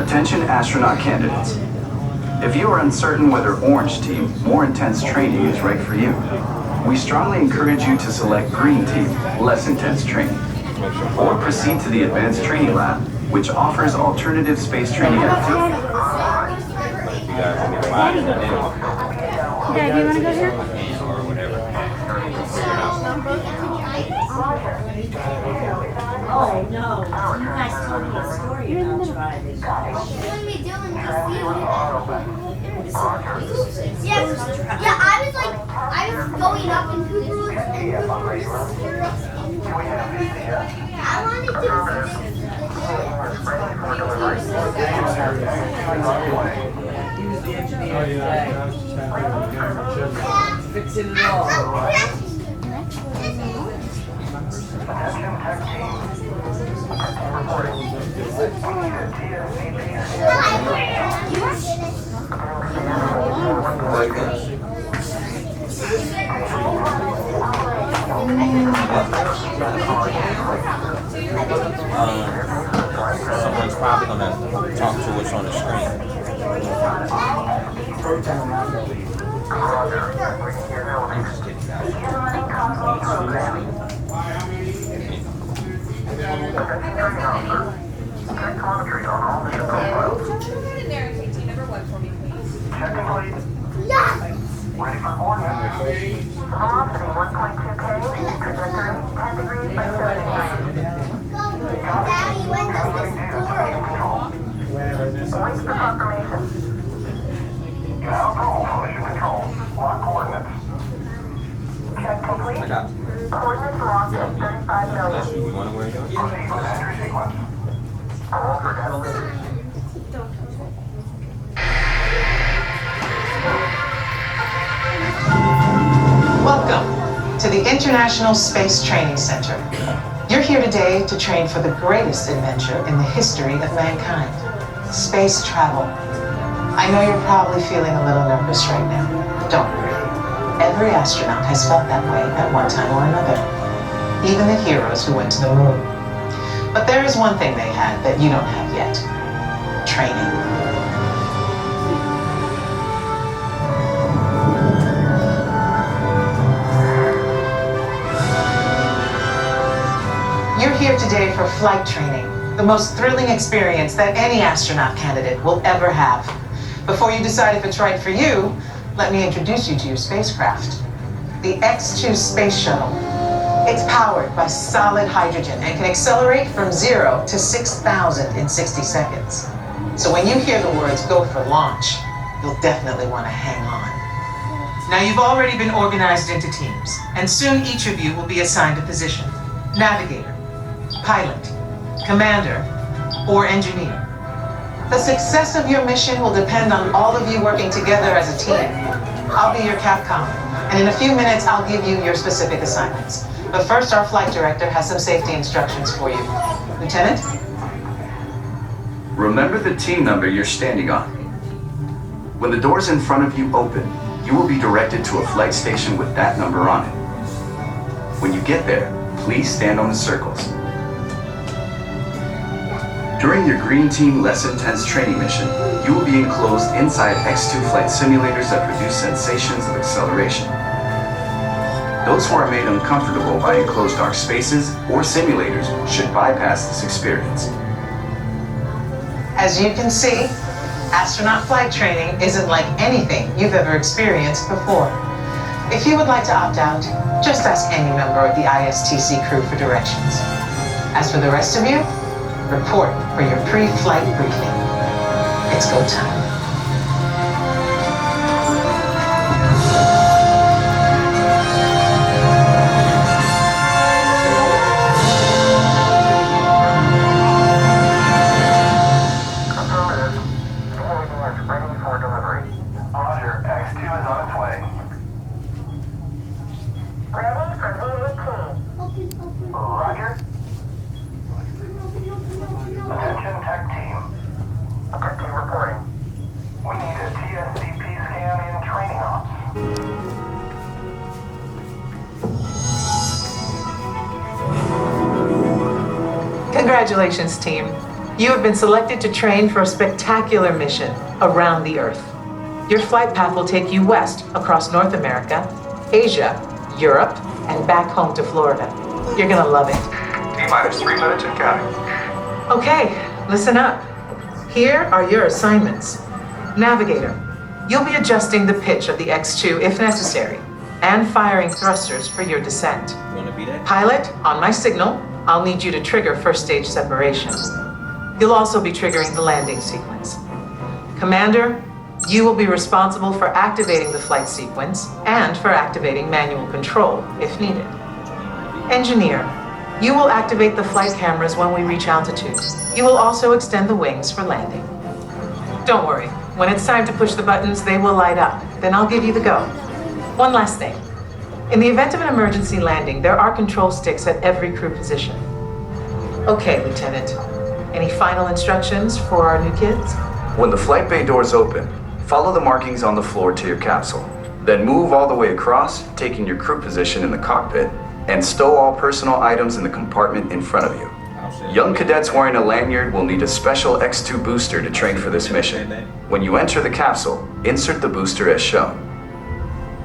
Attention astronaut candidates. If you are uncertain whether Orange Team, more intense training is right for you, we strongly encourage you to select Green Team, less intense training. Or proceed to the Advanced Training Lab, which offers alternative space training activities. Dad, do you want to go here? Oh no, you guys told me a story about driving. What are we doing? Yes, yeah, I was going up into the roof and I wanted to Fixing it all. Someone's probably going to talk to us on the screen. I'm just kidding, guys. Ready for coordinates. Velocity 1.2K, trajectory 10 degrees by 75. Daddy, when does this Wait for confirmation. Now go, collision control. Lock coordinates. Check complete. I got you. Coordinates velocity 35 million. Unless you want to wear it. Proceed with entry sequence. Alter catalyst. Welcome to the International Space Training Center. You're here today to train for the greatest adventure in the history of mankind, space travel. I know you're probably feeling a little nervous right now. Don't worry. Every astronaut has felt that way at one time or another, even the heroes who went to the moon. But there is one thing they had that you don't have yet: training. You're here today for flight training, the most thrilling experience that any astronaut candidate will ever have. Before you decide if it's right for you, let me introduce you to your spacecraft. The X-2 Space Shuttle. It's powered by solid hydrogen and can accelerate from 0 to 6,000 in 60 seconds. So when you hear the words "go for launch," you'll definitely want to hang on. Now you've already been organized into teams, and soon each of you will be assigned a position: navigator, pilot, commander, or engineer. The success of your mission will depend on all of you working together as a team. I'll be your Capcom, and in a few minutes I'll give you your specific assignments. But first, our flight director has some safety instructions for you. Lieutenant? Remember the team number you're standing on. When the doors in front of you open, you will be directed to a flight station with that number on it. When you get there, please stand on the circles. During your Green Team Less Intense training mission, you will be enclosed inside X-2 flight simulators that produce sensations of acceleration. Those who are made uncomfortable by enclosed dark spaces or simulators should bypass this experience. As you can see, astronaut flight training isn't like anything you've ever experienced before. If you would like to opt out, just ask any member of the ISTC crew for directions. As for the rest of you, report for your pre-flight briefing. It's go time. Affirmative. UAV is ready for delivery. Roger. X-2 is on its way. Ready for V-18. Roger. Attention tech team. Tech team reporting. We need a TSDP scan in training ops. Congratulations, team. You have been selected to train for a spectacular mission around the Earth. Your flight path will take you west across North America, Asia, Europe, and back home to Florida. You're gonna love it. T-minus 3 minutes and counting. Okay, listen up. Here are your assignments. Navigator, you'll be adjusting the pitch of the X-2 if necessary, and firing thrusters for your descent. You wanna be that? Pilot, on my signal, I'll need you to trigger first stage separation. You'll also be triggering the landing sequence. Commander, you will be responsible for activating the flight sequence and for activating manual control if needed. Engineer, you will activate the flight cameras when we reach altitude. You will also extend the wings for landing. Don't worry, when it's time to push the buttons, they will light up. Then I'll give you the go. One last thing. In the event of an emergency landing, there are control sticks at every crew position. Okay, Lieutenant. Any final instructions for our new kids? When the flight bay doors open, follow the markings on the floor to your capsule. Then move all the way across, taking your crew position in the cockpit, and stow all personal items in the compartment in front of you. Young cadets wearing a lanyard will need a special X-2 booster to train for this mission. When you enter the capsule, insert the booster as shown.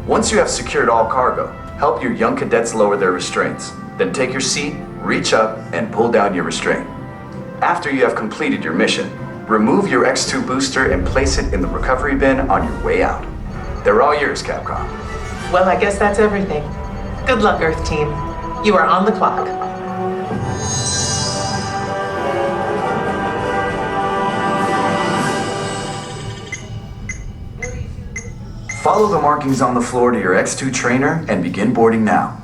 Once you have secured all cargo, help your young cadets lower their restraints. Then take your seat, reach up, and pull down your restraint. After you have completed your mission, remove your X-2 booster and place it in the recovery bin on your way out. They're all yours, Capcom. Well, I guess that's everything. Good luck, Earth Team. You are on the clock. Follow the markings on the floor to your X-2 trainer and begin boarding now.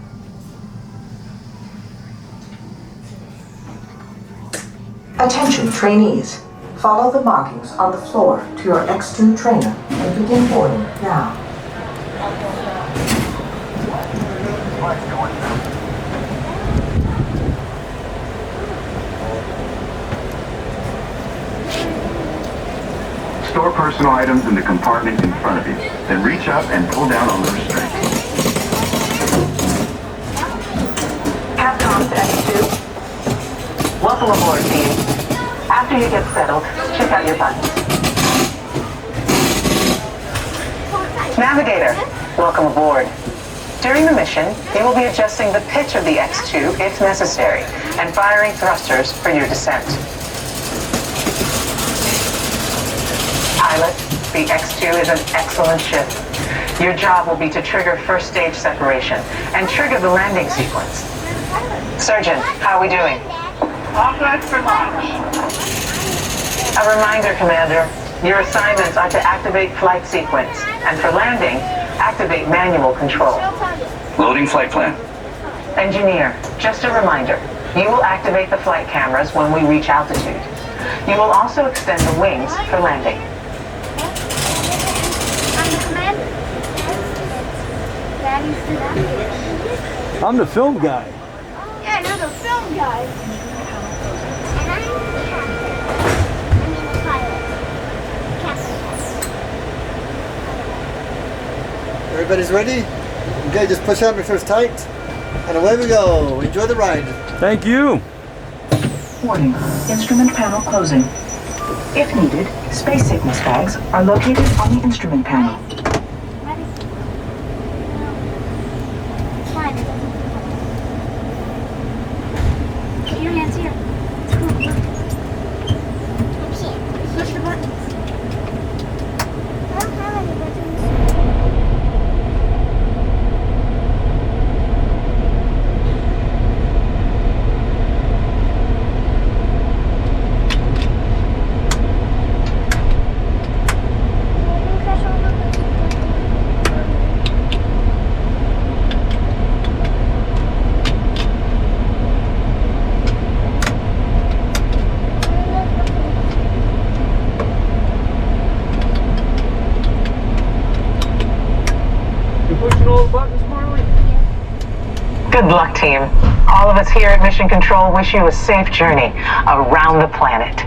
Attention, trainees. Follow the markings on the floor to your X-2 trainer and begin boarding now. Store personal items in the compartment in front of you. Then reach up and pull down on the restraint. Capcom to X-2. Welcome aboard, team. After you get settled, check out your buttons. Navigator, welcome aboard. During the mission, you will be adjusting the pitch of the X-2 if necessary, and firing thrusters for your descent. Pilot, the X-2 is an excellent ship. Your job will be to trigger first stage separation and trigger the landing sequence. Surgeon, how are we doing? All good for launch. A reminder, Commander. Your assignments are to activate flight sequence, and for landing, activate manual control. Loading flight plan. Engineer, just a reminder. You will activate the flight cameras when we reach altitude. You will also extend the wings for landing. I'm the film guy. Yeah, you're the film guy. And I'm the captain. I'm the pilot. Capsule. Everybody's ready? Okay, just push out first tight. And away we go. Enjoy the ride. Thank you. Warning, instrument panel closing. If needed, space sickness bags are located on the instrument panel. Fine. Get your hands here. Come on, look. I can't. Push the buttons. I don't have any buttons. Good luck, team. All of us here at Mission Control wish you a safe journey around the planet.